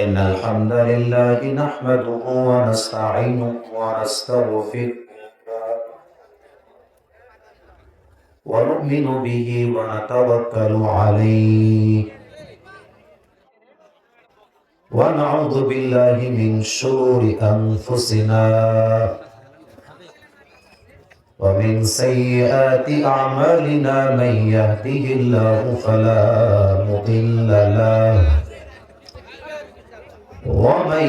إن الحمد لله نحمده ونستعينه ونستغفره ونؤمن به ونتوكل عليه ونعوذ بالله من شرور أنفسنا ومن سيئات أعمالنا من يهده الله فلا مضل له ومن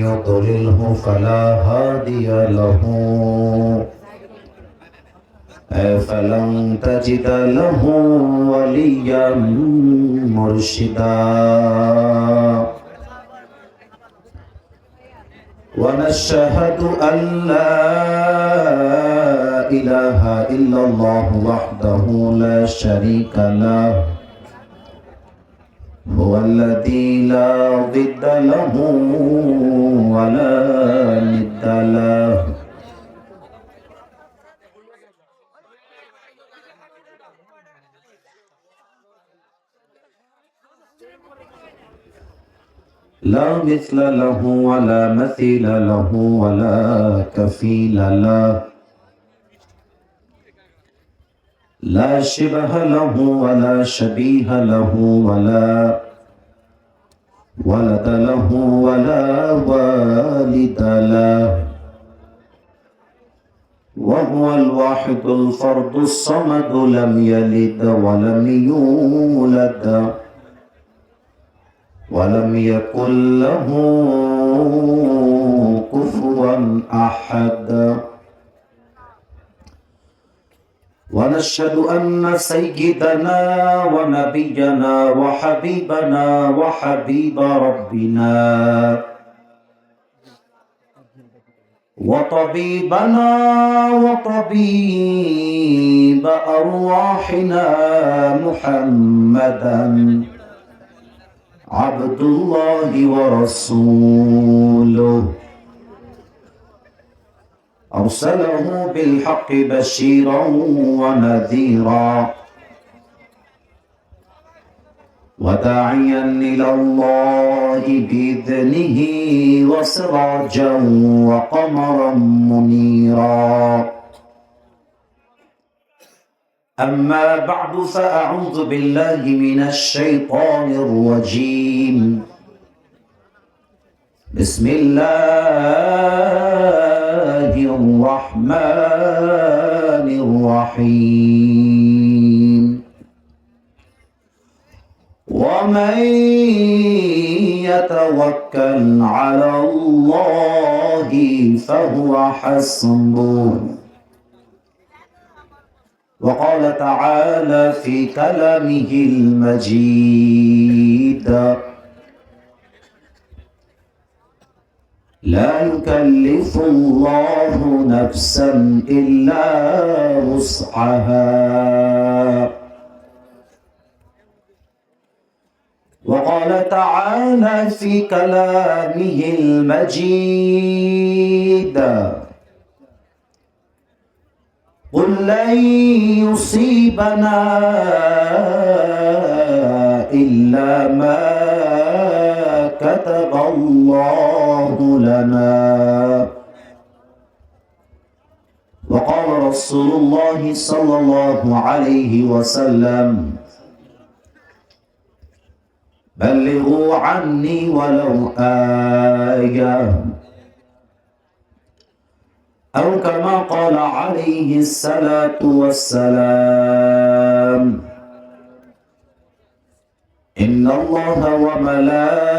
يضلله فلا هادي له فلن تجد له وليا مرشدا ونشهد أن لا إله إلا الله وحده لا شريك له هو الذي لا ضد له ولا ند له لا مثل له ولا مثيل له ولا كفيل له لا شبه له ولا شبيه له ولا ولد له ولا والد له وهو الواحد الفرد الصمد لم يلد ولم يولد ولم يكن له كفوا أحد ونشهد أن سيدنا ونبينا وحبيبنا وحبيب ربنا وطبيبنا وطبيب أرواحنا محمدا عبد الله ورسوله أرسله بالحق بشيرا ونذيرا وداعيا إلى الله بإذنه وسراجا وقمرا منيرا أما بعد فأعوذ بالله من الشيطان الرجيم بسم الله الرحمن الرحيم ومن يتوكل على الله فهو حسبه وقال تعالى في كلامه المجيد لا يكلف الله نفسا إلا وسعها وقال تعالى في كلامه المجيد قل لن يصيبنا إلا ما كتب الله لنا وقال رسول الله صلى الله عليه وسلم بلغوا عني ولو آية أو كما قال عليه الصلاة والسلام إن الله وملائكته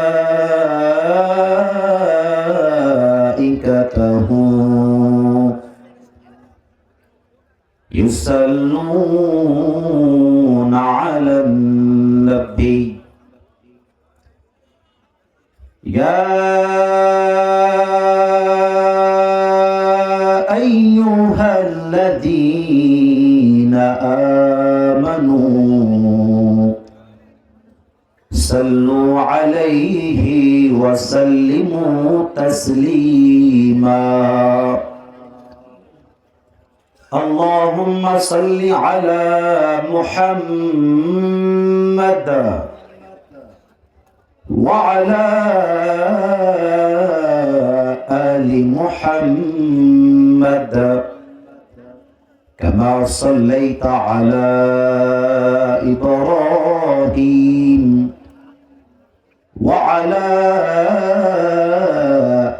يصلون على النبي يا أيها الذين آمنوا صلوا عليه وسلموا تسليما اللهم صل على محمد وعلى آل محمد كما صليت على إبراهيم وعلى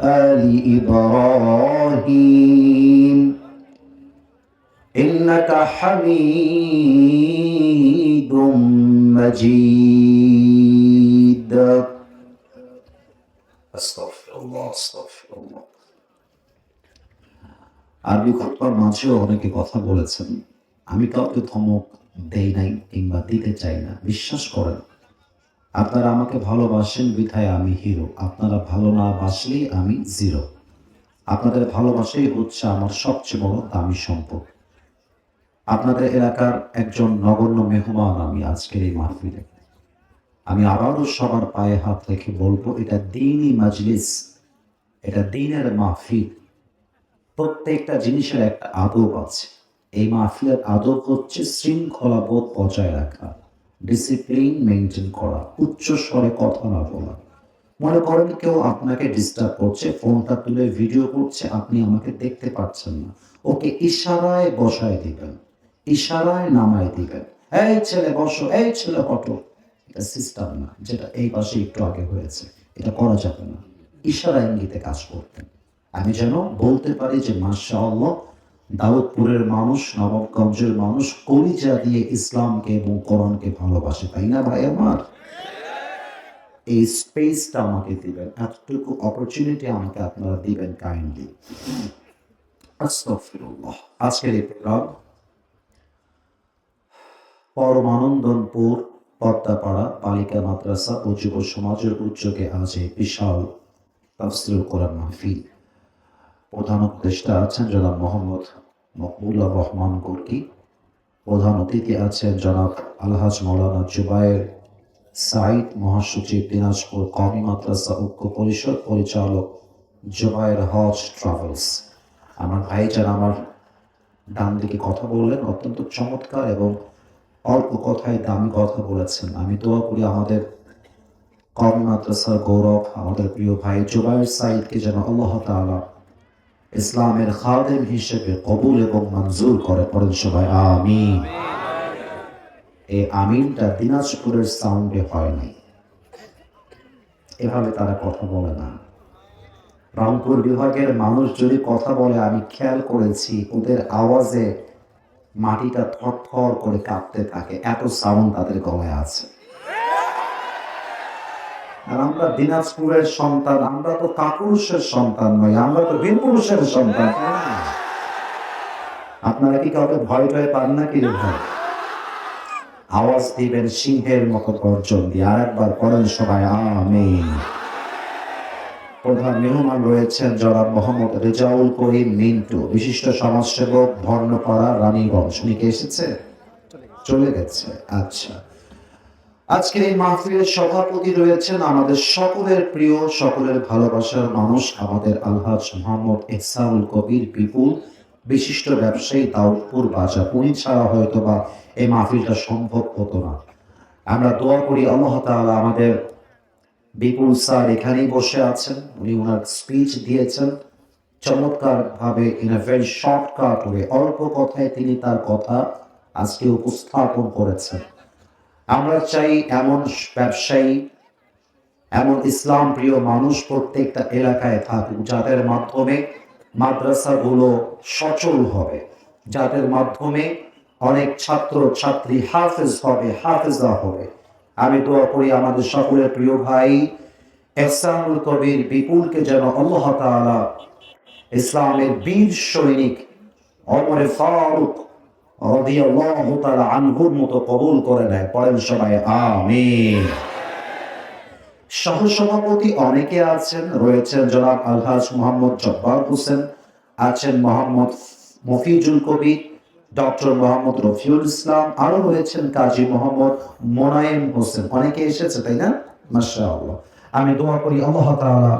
آل إبراهيم إنك حميد مجيد أستغفر الله أستغفر الله আরবি খুতবার মাঝেও অনেকে কথা বলেছেন, আমি কাউকে ধমক দেই নাই কিংবা দিতে চাই না। বিশ্বাস করেন, আপনারা আমাকে ভালোবাসেন বিধায় আমি হিরো, আপনারা ভালো না বাসলেই আমি জিরো। আপনাদের ভালোবাসাই হচ্ছে আমার সবচেয়ে বড় দামি সম্পদ। আপনাদের এলাকার একজন নগণ্য মেহমান আমি আজকের এই মাহফিলে। আমি আবারও সবার পায়ে হাত রেখে বলবো, এটা দ্বীনি মাজলিস, এটা দ্বীনের মাহফিল। প্রত্যেকটা জিনিসের একটা আদব আছে। এই মাহফিলের আদব হচ্ছে শৃঙ্খলাবোধ বজায় রাখা, ডিসিপ্লিন মেনটেন করা, উচ্চ স্বরে কথা না বলা। মনে করেন কেউ আপনাকে ডিস্টার্ব করছে, ফোনটা তুলে ভিডিও করছে, আপনি আমাকে দেখতে পাচ্ছেন না, ওকে ইশারায় বসায় দিবেন, ইশারায় নামায় দিবেন। এই ছেলে বসো, এই ছেলে হটো। এটা সিস্টেম না, যেটা এই পাশে একটু আগে হয়েছে, এটা করা যাবে না। ইশারা ইঙ্গিতে কাজ করতেন, আমি যেন বলতে পারি যে মাশাআল্লাহ, দাউদপুরের মানুষ, নবাবগঞ্জের মানুষ কলিজা দিয়ে ইসলামকে এবং কোরআনকে ভালোবাসে, তাই না ভাই আমার? এই স্পেসটা আমাকে দিবেন, এতটুকু অপরচুনিটি আমাকে আপনারা দিবেন কাইন্ডলি। আস্তাগফিরুল্লাহ। আজকের এই প্রোগ্রাম পরমানন্দনপুর পদ্মাপাড়া বালিকা মাদ্রাসা ও যুব সমাজের উদ্যোগে আজ এই বিশাল তাফসীরুল কোরআন মাহফিল। প্রধান উপদেষ্টা আছেন জনাব মোহাম্মদ মকবুল্লাহ রহমান গোর্কি। প্রধান অতিথি আছেন জনাব আলহাজ মৌলানা জুবায়ের সাইদ, মহাসচিব দিনাজপুর কওমি মাদ্রাসা ঐক্য পরিষদ, পরিচালক জুবায়ের হজ ট্রাভেলস। আমার ভাইজান আমার ডান দিকে কথা বললেন, অত্যন্ত চমৎকার এবং অল্প কথায় দামি কথা বলেছেন। আমি দোয়া করি আমাদের কওমি মাদ্রাসার গৌরব, আমাদের প্রিয় ভাই জুবায়ের সাইদকে যেন আল্লাহ তাআলা ইসলামের খাদেম হিসেবে কবুল এবং মঞ্জুর করে। পড়েন সবাই আমিন। এই আমিনটা দিনাজপুরের সাউন্ডে হয় নাই, এভাবে তারা কথা বলে না। রংপুর বিভাগের মানুষ যদি কথা বলে, আমি খেয়াল করেছি ওদের আওয়াজে মাটিটা থরথর করে কাঁপতে থাকে, এত সাউন্ড তাদের গলায় আছে। আর আমরা দিনাজপুরের সন্তান, আমরা তো কাপুরুষের সন্তান নই, আমরা তো বীরপুরুষের সন্তান। আপনারা কি কাউকে ভয় ভয় পান না কি রে ভাই? আওয়াজ দিবেন সিংহের মতো গর্জন দিয়ে। আর একবার পড়েন সবাই আমিন। প্রধান মেহমান রয়েছেন জনাব মোহাম্মদ রেজাউল করিম মিন্টু, বিশিষ্ট সমাজসেবক, ধর্মপাড়া, রানীগঞ্জ। উনি কি এসেছে? চলে গেছে। আচ্ছা, আজকের এই মাহফিলের সভাপতি রয়েছেন আমাদের সকলের প্রিয়, সকলের ভালোবাসার মানুষ, আমাদের আলহাজ মোহাম্মদ ইহসানুল কবির বিপুল, বিশিষ্ট ব্যবসায়ী, দাউদপুর বাজার। উনি ছাড়া হয়তো বা এই মাহফিলটা সম্ভব হতো না। আমরা দোয়া করি আল্লাহ তাআলা আমাদের বিপুল স্যার এখানেই বসে আছেন, উনি ওনার স্পিচ দিয়েছেন চমৎকার ভাবে, in a very shortcut way, অল্প কথায় তিনি তার কথা আজকে উপস্থাপন করেছেন। আমরা চাই এমন ব্যবসায়ী, এমন ইসলাম প্রিয় মানুষ প্রত্যেকটা এলাকায় থাকুক, যাদের মাধ্যমে মাদ্রাসাগুলো সচল হবে, যাদের মাধ্যমে অনেক ছাত্র ছাত্রী হাফেজ হবে, হাফেজা হবে। আমি দোয়া করি আমাদের সকলের প্রিয় ভাই ইহসানুল কবির বিপুলকে যেন আল্লাহ তাআলা ইসলামের বীর সৈনিক ওমর ফারুক রাদিয়াল্লাহু তাআলা আনহুর মতো কবুল করে নেয়। পড়েন সবাই আমিন। সহসভাপতি অনেকে আছেন, রয়েছেন জনাব আলহাজ মোহাম্মদ জব্বার হোসেন, আছেন মোহাম্মদ মফিজুল কবির, ডক্টর মোহাম্মদ রফিউল ইসলাম, আরো রয়েছেন কাজী মোহাম্মদ মোনায়েম হোসেন। অনেকে এসেছে, তাই না? মাশাআল্লাহ। আমি দোয়া করি আল্লাহ তাআলা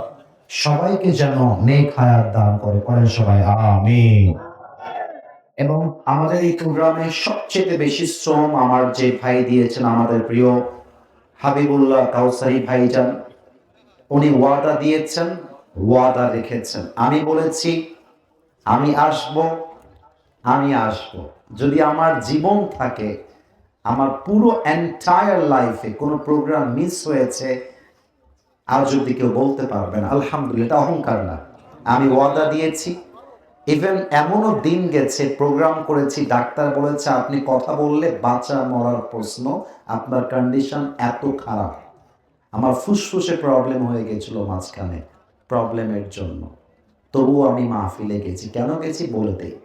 সবাইকে যেন নেক হায়াত দান করে। পড়েন সবাই আমিন। এবং আমাদের এই প্রোগ্রামে সবচেয়ে বেশি শ্রম আমার যে ভাই দিয়েছেন, আমাদের প্রিয় হাবিবুল্লাহ কাউসারি ভাইজান, উনি ওয়াদা দিয়েছেন, ওয়াদা রেখেছেন। আমি বলেছি আমি আসব। যদি আমার জীবন থাকে, আমার পুরো এন্টায়ার লাইফে কোনো প্রোগ্রাম মিস হয়েছে আর যদি কেউ বলতে পারবেন আলহামদুলিল্লাহ, এটা অহংকার না। আমি ওয়াদা দিয়েছি। ইভেন এমনও দিন গেছে প্রোগ্রাম করেছি, ডাক্তার বলেছে আপনি কথা বললে বাঁচা মরার প্রশ্ন, আপনার কন্ডিশন এত খারাপ। আমার ফুসফুসে প্রবলেম হয়ে গেছিল মাঝখানে, প্রবলেমের জন্য। তবুও আমি মাহফিলে গেছি। কেন গেছি বলে দেই।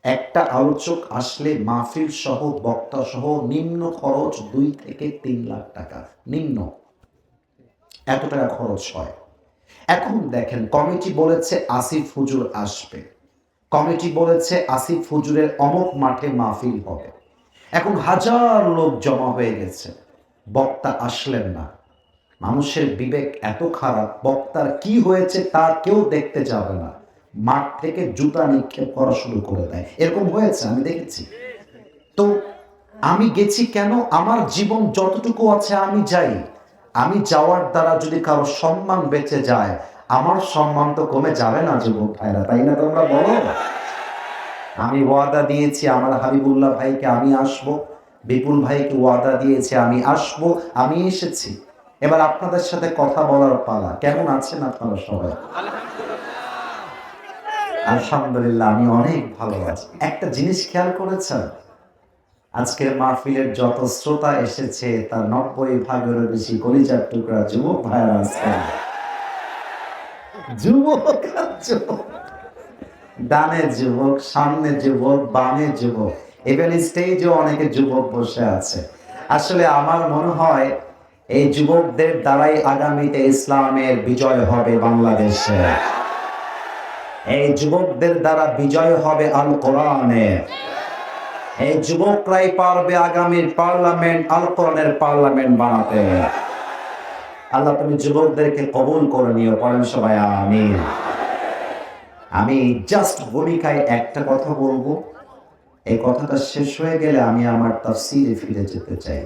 একটা আলোচক আসলে মাহফিল সহ বক্তা সহ নিম্ন খরচ 2 থেকে 3 লাখ টাকা, নিম্ন এত টাকা খরচ হয়। এখন দেখেন, কমিটি বলেছে আসিফ হুজুর আসবে, কমিটি বলেছে আসিফ হুজুরের অমুক মাঠে মাহফিল হবে। এখন হাজার লোক জমা হয়ে গেছে, বক্তা আসলেন না। মানুষের বিবেক এত খারাপ, বক্তার কি হয়েছে তা কেউ দেখতে যাবে না, মাঠ থেকে জুতা নিক্ষেপ করা শুরু করে দেয়। এরকম হয়েছে, আমি দেখেছি। তো আমি গেছি কেন? আমার জীবন যতটুকু আছে আমি যাই। আমি যাওয়ার দ্বারা যদি কারো সম্মান বেঁচে যায়, আমার সম্মান তো কমে যাবে না যুবক ভাইরা, তাই না? তোমরা বলো। আমি ওয়াদা দিয়েছি আমার হাবিবুল্লাহ ভাইকে আমি আসব, বিপুল ভাইকে ওয়াদা দিয়েছি আমি আসব, আমি এসেছি। এবার আপনাদের সাথে কথা বলার পালা। কেমন আছেন আপনারা সবাই? আলহামদুলিল্লাহ, আমি অনেক ভালো আছি। একটা জিনিস খেয়াল করেছেন, আজকের মাহফিলের যত শ্রোতা এসেছে তার 90% বেশি কলিজার টুকরা যুবক ভাইরা আছে। যুবক আর যুবক, ডানে যুবক, সামনে যুবক, বামে যুবক, ইভেন স্টেজেও অনেকে যুবক বসে আছে। আসলে আমার মনে হয় এই যুবকদের দ্বারাই আগামীতে ইসলামের বিজয় হবে বাংলাদেশে। এই যুবকদের দ্বারা বিজয় হবে আল কোরআনের। এই যুবকরাই পারবে আগামীর পার্লামেন্ট আল কোরআনের পার্লামেন্ট বানাতে। আল্লাহ তুমি যুবকদেরকে কবুল করে নিও, পড়েন সবাই আমিন। আমি জাস্ট ভূমিকায় একটা কথা বলবো, এই কথাটা শেষ হয়ে গেলে আমি আমার তাফসীরে ফিরে যেতে চাই।